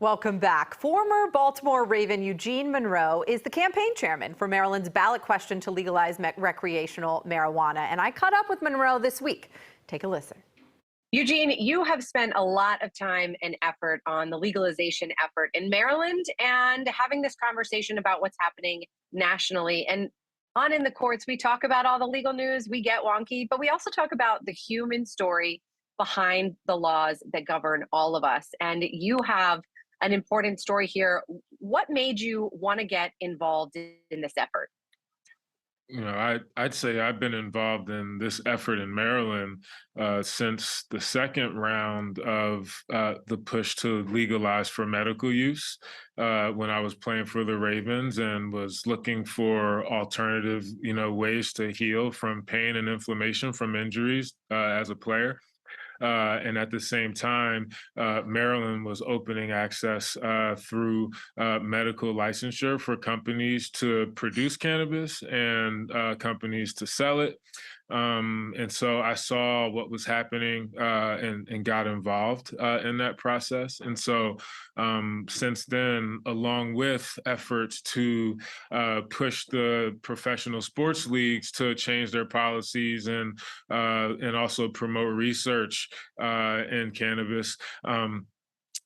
Welcome back. Former Baltimore Raven Eugene Monroe is the campaign chairman for Maryland's ballot question to legalize recreational marijuana. And I caught up with Monroe this week. Take a listen. Eugene, you have spent a lot of time and effort on the legalization effort in Maryland and having this conversation about what's happening nationally. And on in the courts, we talk about all the legal news, we get wonky, but we also talk about the human story behind the laws that govern all of us. And you have an important story here. What made you want to get involved in this effort? I'd say I've been involved in this effort in Maryland since the second round of the push to legalize for medical use when I was playing for the Ravens and was looking for alternative, ways to heal from pain and inflammation from injuries as a player. And at the same time, Maryland was opening access through medical licensure for companies to produce cannabis and companies to sell it. And so I saw what was happening and got involved in that process. And so since then, along with efforts to push the professional sports leagues to change their policies and also promote research in cannabis,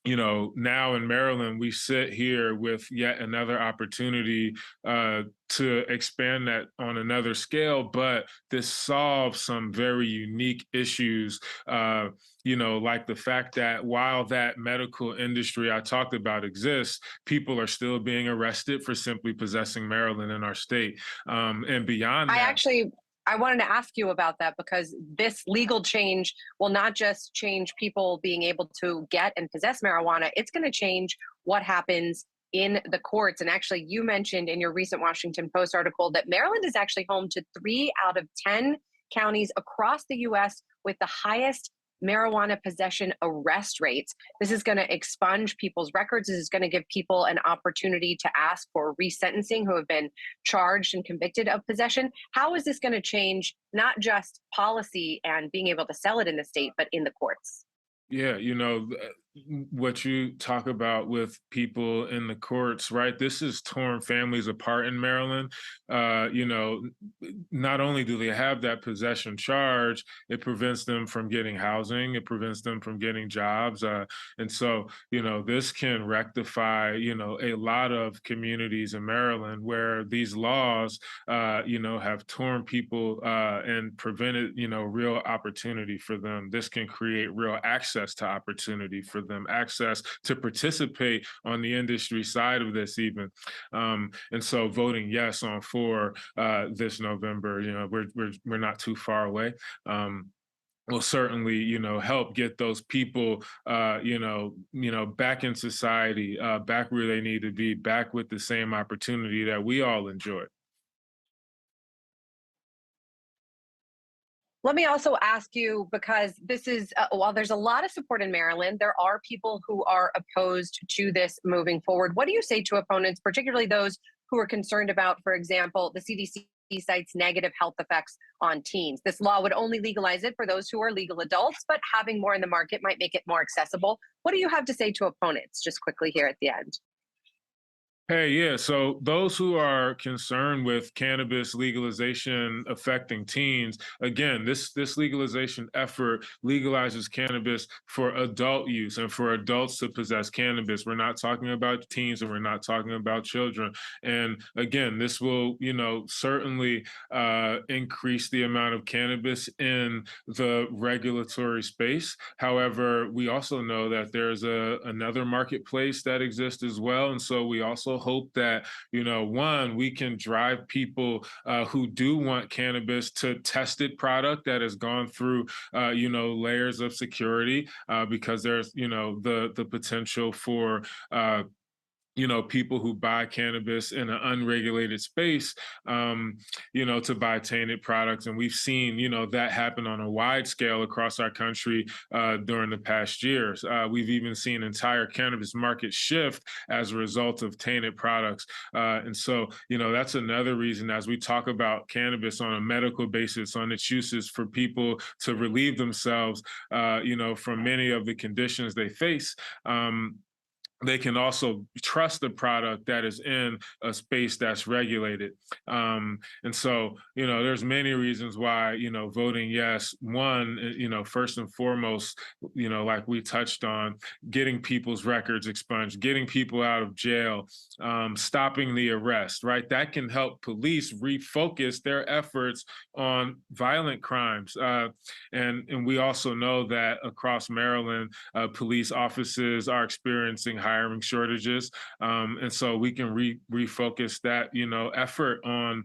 now in Maryland, we sit here with yet another opportunity to expand that on another scale, but this solves some very unique issues, like the fact that while that medical industry I talked about exists, people are still being arrested for simply possessing marijuana in our state. And beyond that— I wanted to ask you about that because this legal change will not just change people being able to get and possess marijuana, it's going to change what happens in the courts. And actually, you mentioned in your recent Washington Post article that Maryland is actually home to 3 out of 10 counties across the U.S. with the highest marijuana possession arrest rates. This is going to expunge people's records. This is going to give people an opportunity to ask for resentencing who have been charged and convicted of possession. How is this going to change not just policy and being able to sell it in the state, but in the courts? Yeah, what you talk about with people in the courts, right? This has torn families apart in Maryland. Not only do they have that possession charge, it prevents them from getting housing, it prevents them from getting jobs. And so, this can rectify, a lot of communities in Maryland where these laws, have torn people and prevented, real opportunity for them. This can create real access to opportunity for them, access to participate on the industry side of this even. And so voting yes on 4 this November, we're not too far away. Will certainly, help get those people, back in society, back where they need to be, back with the same opportunity that we all enjoy. Let me also ask you, because this is, while there's a lot of support in Maryland, there are people who are opposed to this moving forward. What do you say to opponents, particularly those who are concerned about, for example, the CDC cites negative health effects on teens? This law would only legalize it for those who are legal adults, but having more in the market might make it more accessible. What do you have to say to opponents, just quickly here at the end? Hey, yeah. So those who are concerned with cannabis legalization affecting teens, again, this legalization effort legalizes cannabis for adult use and for adults to possess cannabis. We're not talking about teens and we're not talking about children. And again, this will, certainly increase the amount of cannabis in the regulatory space. However, we also know that there's another marketplace that exists as well. And so we also hope that, one, we can drive people who do want cannabis to tested product that has gone through, layers of security because there's, the potential for people who buy cannabis in an unregulated space, to buy tainted products. And we've seen, that happen on a wide scale across our country during the past years. We've even seen entire cannabis market shift as a result of tainted products. And so, that's another reason as we talk about cannabis on a medical basis, on its uses for people to relieve themselves, from many of the conditions they face. they can also trust the product that is in a space that's regulated. And so, there's many reasons why, voting yes, one, first and foremost, like we touched on, getting people's records expunged, getting people out of jail, stopping the arrest, right? That can help police refocus their efforts on violent crimes. And we also know that across Maryland, police offices are experiencing hiring shortages. And so we can refocus that, effort on,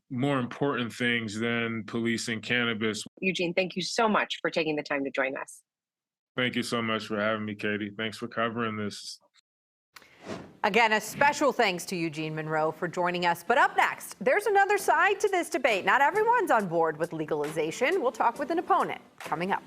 more important things than policing cannabis. Eugene, thank you so much for taking the time to join us. Thank you so much for having me, Katie. Thanks for covering this. Again, a special thanks to Eugene Monroe for joining us. But up next, there's another side to this debate. Not everyone's on board with legalization. We'll talk with an opponent coming up.